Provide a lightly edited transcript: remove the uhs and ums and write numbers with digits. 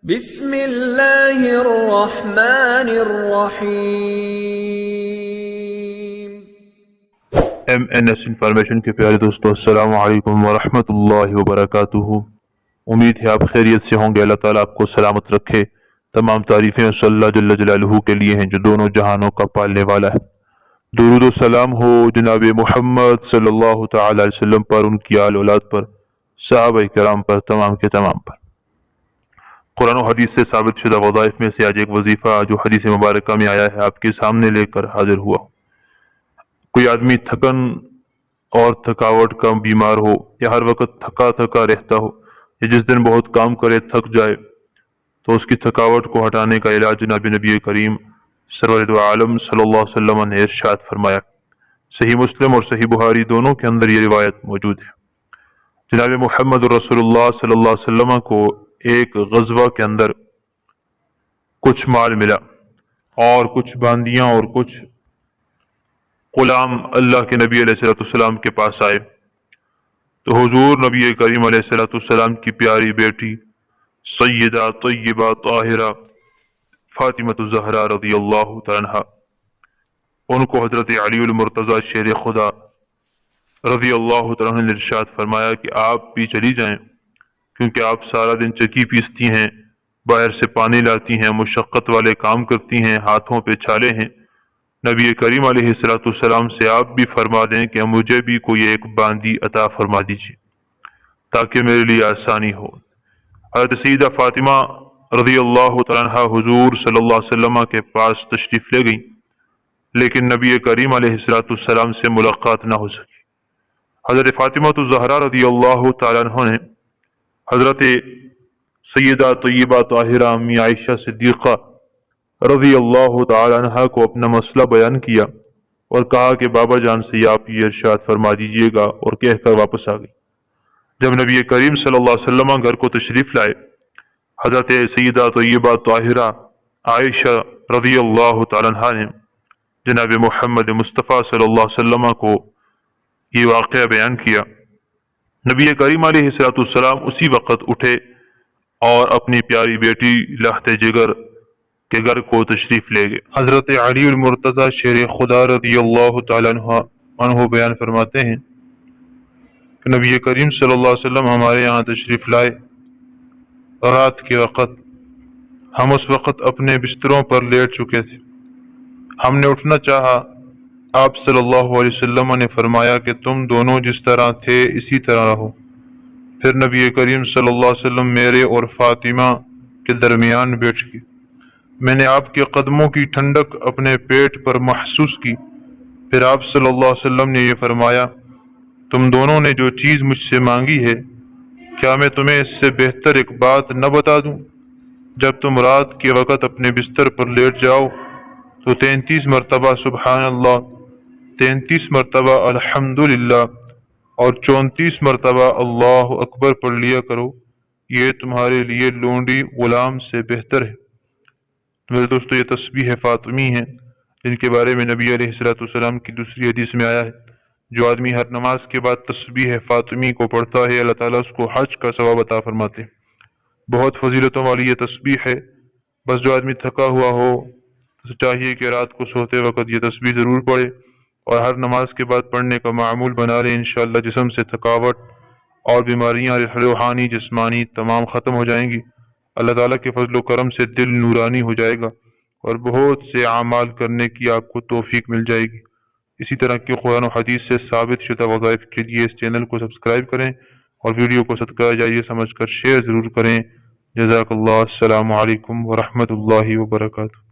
بسم اللہ الرحمن الرحیم۔ MNS انفارمیشن کے پیارے دوستو، السلام علیکم ورحمۃ اللہ وبرکاتہ۔ امید ہے آپ خیریت سے ہوں گے۔ اللہ تعالیٰ آپ کو سلامت رکھے۔ تمام تعریفیں اس اللہ جل جلالہ کے لیے ہیں جو دونوں جہانوں کا پالنے والا ہے۔ درود و سلام ہو جناب محمد صلی اللہ تعالی علیہ وسلم پر، ان کی آل اولاد پر، صحابہ کرام پر، تمام کے تمام پر۔ قرآن و حدیث سے ثابت شدہ وظائف میں سے آج ایک وظیفہ جو حدیث مبارکہ میں آیا ہے آپ کے سامنے لے کر حاضر ہوا ہوں۔ کوئی آدمی تھکن اور تھکاوٹ کا بیمار ہو، یا ہر وقت تھکا تھکا رہتا ہو، یا جس دن بہت کام کرے تھک جائے، تو اس کی تھکاوٹ کو ہٹانے کا علاج جناب نبی کریم سرور دو عالم صلی اللہ علیہ وسلم نے ارشاد فرمایا۔ صحیح مسلم اور صحیح بخاری دونوں کے اندر یہ روایت موجود ہے۔ جناب محمد رسول اللہ صلی اللہ علیہ وسلم کو ایک غزوہ کے اندر کچھ مال ملا، اور کچھ باندیاں اور کچھ غلام اللہ کے نبی علیہ السلام کے پاس آئے، تو حضور نبی کریم علیہ السلام کی پیاری بیٹی سیدہ طیبہ طاہرہ فاطمہ الزہرا رضی اللہ تعالی عنہا، ان کو حضرت علی المرتضی شیر خدا رضی اللہ تعالی عنہ نے ارشاد فرمایا کہ آپ بھی چلی جائیں، کیونکہ آپ سارا دن چکی پیستی ہیں، باہر سے پانی لاتی ہیں، مشقت والے کام کرتی ہیں، ہاتھوں پہ چھالے ہیں۔ نبی کریم علیہ السلام سے آپ بھی فرما دیں کہ مجھے بھی کوئی ایک باندی عطا فرما دیجیے تاکہ میرے لیے آسانی ہو۔ حضرت سیدہ فاطمہ رضی اللہ تعالیٰ عنہ حضور صلی اللہ علیہ وسلم کے پاس تشریف لے گئیں، لیکن نبی کریم علیہ السلام سے ملاقات نہ ہو سکی۔ حضرت فاطمہ الزہرا رضی اللہ تعالیٰ عنہ نے حضرت سیدہ طیبہ طاہرہ امی عائشہ صدیقہ رضی اللہ تعالی عنہ کو اپنا مسئلہ بیان کیا، اور کہا کہ بابا جان سے آپ یہ ارشاد فرما دیجئے گا، اور کہہ کر واپس آ گئی۔ جب نبی کریم صلی اللہ علیہ وسلم گھر کو تشریف لائے، حضرت سیدہ طیبہ طاہرہ عائشہ رضی اللہ تعالی عنہ نے جناب محمد مصطفیٰ صلی اللہ علیہ وسلم کو یہ واقعہ بیان کیا۔ نبی کریم علیہ السلام اسی وقت اٹھے اور اپنی پیاری بیٹی لہتے جگر کے گھر کو تشریف لے گئے۔ حضرت علی المرتضی شیر خدا رضی اللہ تعالیٰ عنہ بیان فرماتے ہیں کہ نبی کریم صلی اللہ علیہ وسلم ہمارے یہاں تشریف لائے رات کے وقت۔ ہم اس وقت اپنے بستروں پر لیٹ چکے تھے۔ ہم نے اٹھنا چاہا، آپ صلی اللہ علیہ وسلم نے فرمایا کہ تم دونوں جس طرح تھے اسی طرح رہو۔ پھر نبی کریم صلی اللہ علیہ وسلم میرے اور فاطمہ کے درمیان بیٹھ گئے۔ میں نے آپ کے قدموں کی ٹھنڈک اپنے پیٹ پر محسوس کی۔ پھر آپ صلی اللہ علیہ وسلم نے یہ فرمایا، تم دونوں نے جو چیز مجھ سے مانگی ہے، کیا میں تمہیں اس سے بہتر ایک بات نہ بتا دوں؟ جب تم رات کے وقت اپنے بستر پر لیٹ جاؤ تو 33 مرتبہ سبحان اللہ، 33 مرتبہ الحمدللہ اور 34 مرتبہ اللہ اکبر پڑھ لیا کرو۔ یہ تمہارے لیے لونڈی غلام سے بہتر ہے۔ میرے دوستو، یہ تسبیح فاطمی ہیں جن کے بارے میں نبی علیہ السلام کی دوسری حدیث میں آیا ہے، جو آدمی ہر نماز کے بعد تسبیح فاطمی کو پڑھتا ہے اللہ تعالیٰ اس کو حج کا ثواب عطا فرماتے ہیں۔ بہت فضیلتوں والی یہ تسبیح ہے۔ بس جو آدمی تھکا ہوا ہو تو چاہیے کہ رات کو سوتے وقت یہ تسبیح ضرور پڑھے، اور ہر نماز کے بعد پڑھنے کا معمول بنا لیں۔ انشاءاللہ جسم سے تھکاوٹ اور بیماریاں روحانی جسمانی تمام ختم ہو جائیں گی۔ اللہ تعالیٰ کے فضل و کرم سے دل نورانی ہو جائے گا، اور بہت سے اعمال کرنے کی آپ کو توفیق مل جائے گی۔ اسی طرح کے قرآن و حدیث سے ثابت شدہ وظائف کے لیے اس چینل کو سبسکرائب کریں، اور ویڈیو کو صدقہ جاریہ سمجھ کر شیئر ضرور کریں۔ جزاک اللہ۔ السلام علیکم ورحمۃ اللہ وبرکاتہ۔